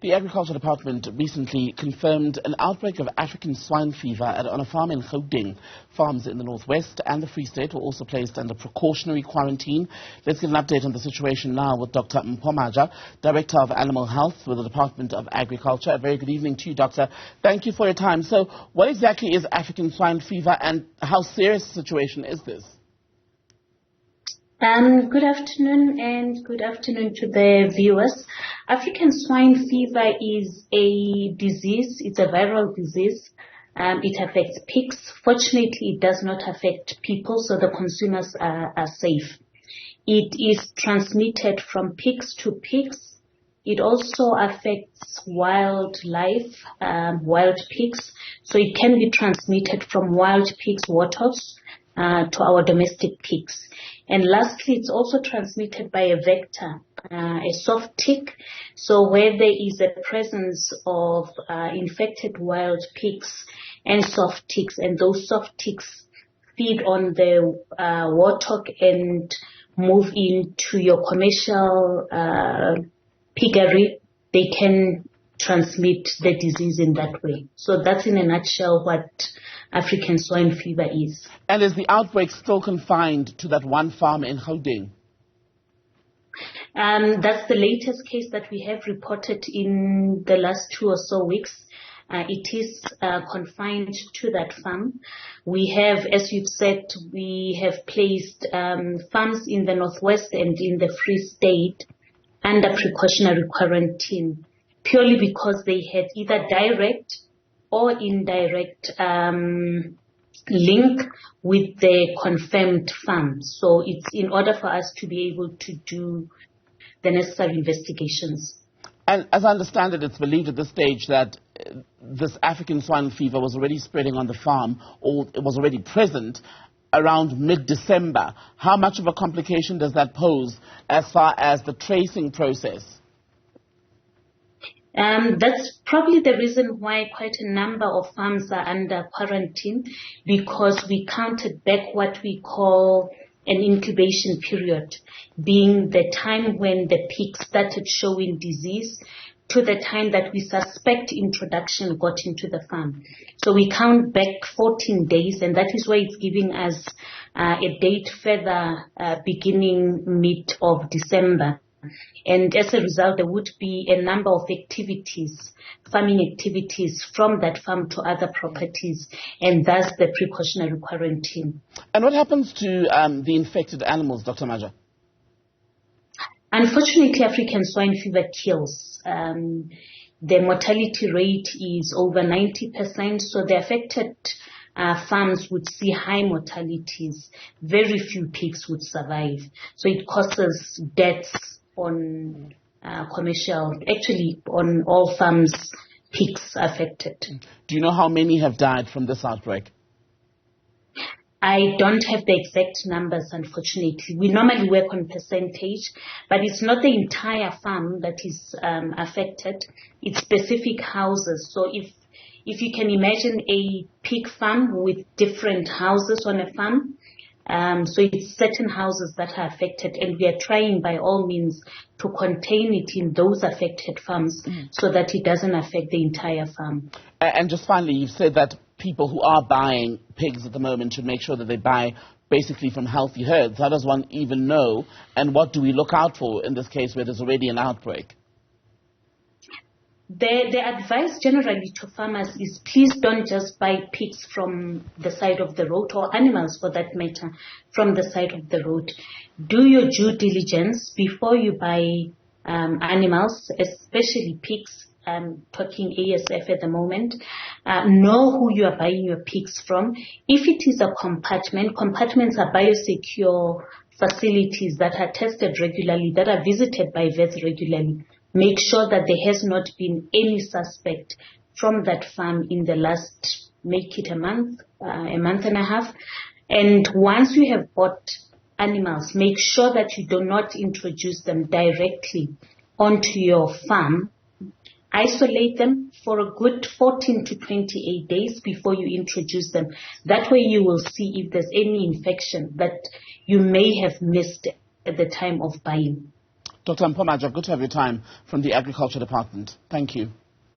The Agriculture Department recently confirmed an outbreak of African Swine Fever on a farm in Gauteng. Farms in the northwest and the Free State were also placed under precautionary quarantine. Let's get an update on the situation now with Dr. Mpho Maja, Director of Animal Health with the Department of Agriculture. A very good evening to you, Doctor. Thank you for your time. So what exactly is African Swine Fever and how serious a situation is this? Good afternoon and good afternoon to the viewers. African swine fever is a disease. It's a viral disease. It affects pigs. Fortunately, it does not affect people, so the consumers are safe. It is transmitted from pigs to pigs. It also affects wildlife, wild pigs. So it can be transmitted from wild pigs, warthogs, to our domestic pigs. And lastly, it's also transmitted by a vector, a soft tick. So where there is a presence of infected wild pigs and soft ticks, and those soft ticks feed on the warthog and move into your commercial piggery, they can transmit the disease in that way. So that's in a nutshell what African swine fever is. And is the outbreak still confined to that one farm in Gauteng? That's the latest case that we have reported in the last 2 or so weeks. It is confined to that farm. We have, as you've said, we have placed farms in the northwest and in the Free State under precautionary quarantine, purely because they had either direct or indirect link with the confirmed farm. So it's in order for us to be able to do the necessary investigations. And as I understand it, it's believed at this stage that this African swine fever was already spreading on the farm, or it was already present around mid-December. How much of a complication does that pose as far as the tracing process? That's probably the reason why quite a number of farms are under quarantine, because we counted back what we call an incubation period, being the time when the pig started showing disease to the time that we suspect introduction got into the farm. So we count back 14 days, and that is why it's giving us a date further beginning mid of December. And as a result, there would be a number of activities, farming activities from that farm to other properties, and thus the precautionary quarantine. And what happens to the infected animals, Dr. Maja? Unfortunately, African swine fever kills. The mortality rate is over 90%, so the affected farms would see high mortalities. Very few pigs would survive. So it causes deaths on commercial, actually on all farms, pigs affected. Do you know how many have died from this outbreak? I don't have the exact numbers, unfortunately. We normally work on percentage, but it's not the entire farm that is affected. It's specific houses. So if you can imagine a pig farm with different houses on a farm, so it's certain houses that are affected, and we are trying by all means to contain it in those affected farms so that it doesn't affect the entire farm. And just finally, you've said that people who are buying pigs at the moment should make sure that they buy basically from healthy herds. How does one even know, and what do we look out for in this case where there's already an outbreak? The advice generally to farmers is please don't just buy pigs from the side of the road, or animals for that matter, from the side of the road. Do your due diligence before you buy animals, especially pigs. Talking ASF at the moment. Know who you are buying your pigs from. If it is a compartment, compartments are biosecure facilities that are tested regularly, that are visited by vets regularly. Make sure that there has not been any suspect from that farm in the last, make it a month and a half. And once you have bought animals, make sure that you do not introduce them directly onto your farm. Isolate them for a good 14 to 28 days before you introduce them. That way you will see if there's any infection that you may have missed at the time of buying. Dr. Mpho, Maja, good to have your time from the Agriculture Department. Thank you.